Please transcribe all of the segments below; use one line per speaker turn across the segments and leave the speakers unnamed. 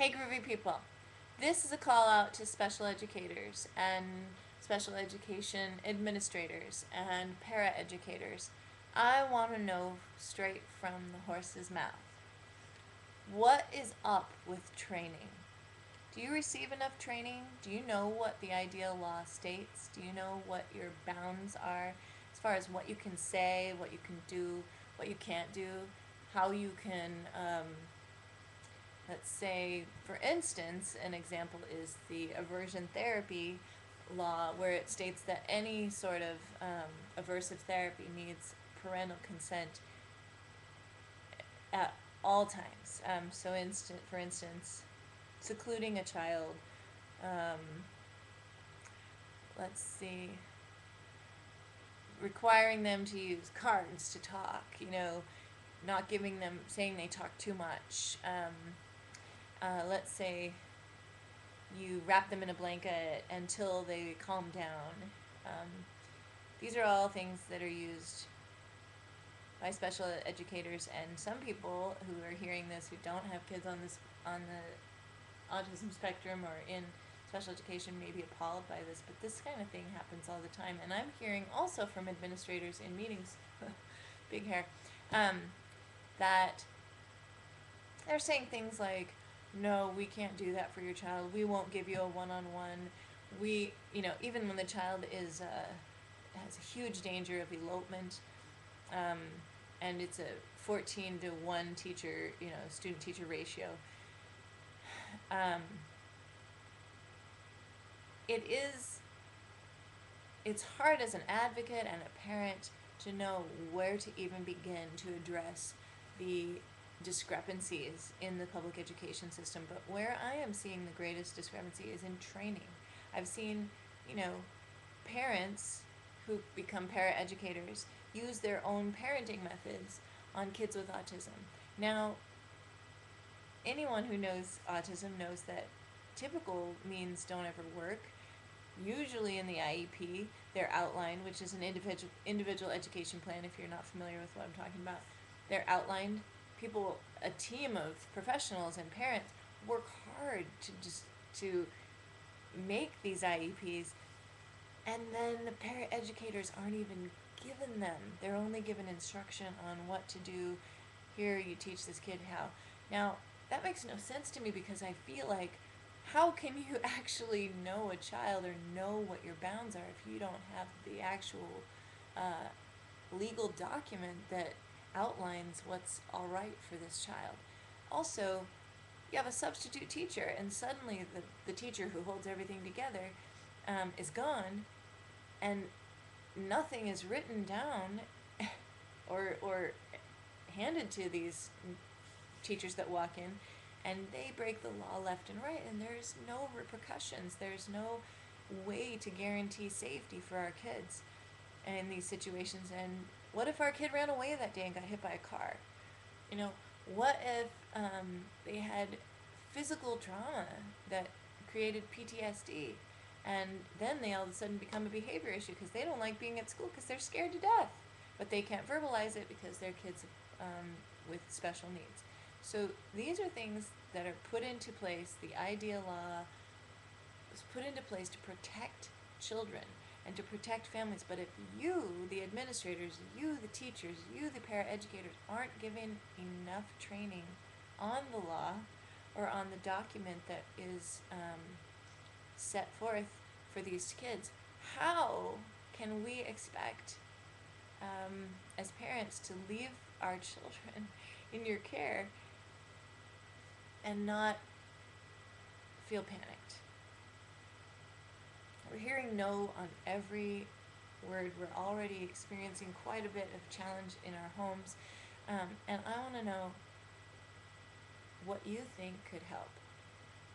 Hey groovy people, this is a call out to special educators and special education administrators and para-educators. I want to know straight from the horse's mouth. What is up with training? Do you receive enough training? Do you know what the ideal law states? Do you know what your bounds are as far as what you can say, what you can do, what you can't do, how you can let's say, for instance, an example is the aversion therapy law, where it states that any sort of aversive therapy needs parental consent at all times. For instance, secluding a child, um, let's see, requiring them to use cards to talk, not giving them, saying they talk too much. Let's say you wrap them in a blanket until they calm down. Um, these are all things that are used by special educators, and some people who are hearing this who don't have kids on the autism spectrum or in special education may be appalled by this, but this kind of thing happens all the time. And I'm hearing also from administrators in meetings, big hair, that they're saying things like, no, we can't do that for your child. We won't give you a one-on-one. Even when the child has a huge danger of elopement, um, and it's a 14 to 1 teacher, student-teacher ratio. Um, it is, it's hard as an advocate and a parent to know where to even begin to address the discrepancies in the public education system. But where I am seeing the greatest discrepancy is in training. I've seen, parents who become paraeducators use their own parenting methods on kids with autism. Now, anyone who knows autism knows that typical means don't ever work. Usually in the IEP, they're outlined, which is an individual education plan. If you're not familiar with what I'm talking about, they're outlined. A team of professionals and parents work hard to make these IEPs, and then the paraeducators aren't even given them. They're only given instruction on what to do. Here, you teach this kid how. Now, that makes no sense to me, because I feel like, how can you actually know a child or know what your bounds are if you don't have the actual legal document that outlines what's all right for this child? Also, you have a substitute teacher, and suddenly the teacher who holds everything together is gone, and nothing is written down or handed to these teachers that walk in, and they break the law left and right, and there's no repercussions. There's no way to guarantee safety for our kids in these situations. And what if our kid ran away that day and got hit by a car? What if they had physical trauma that created PTSD, and then they all of a sudden become a behavior issue because they don't like being at school because they're scared to death, but they can't verbalize it because they're kids with special needs. So these are things that are put into place. The IDEA law was put into place to protect children and to protect families. But if you, the administrators, you, the teachers, you, the paraeducators, aren't given enough training on the law or on the document that is set forth for these kids, how can we expect as parents to leave our children in your care and not feel panicked? We're hearing no on every word. We're already experiencing quite a bit of challenge in our homes, and I want to know what you think could help.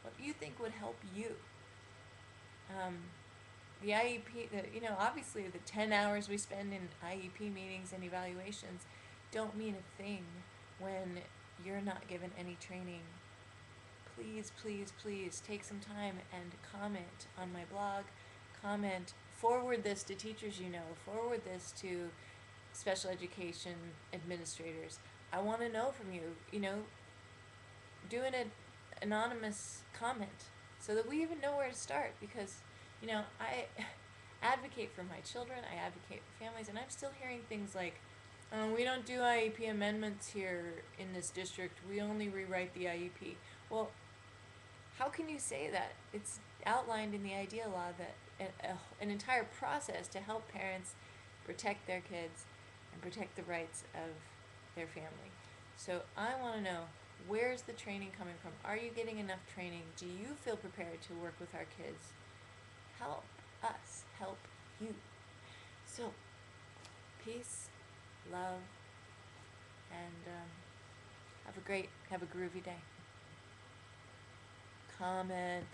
What you think would help you. The IEP, obviously the 10 hours we spend in IEP meetings and evaluations don't mean a thing when you're not given any training. Please, please, please take some time and comment on my blog. Forward this to teachers forward this to special education administrators. I want to know from you, doing anonymous comment so that we even know where to start, because I advocate for my children, I advocate for families, and I'm still hearing things like, we don't do IEP amendments here in this district, we only rewrite the IEP. Well, how can you say that? It's outlined in the idea law that an entire process to help parents protect their kids and protect the rights of their family. So I want to know, where's the training coming from? Are you getting enough training? Do you feel prepared to work with our kids? Help us help you. So, peace, love, and have a groovy day. Comment.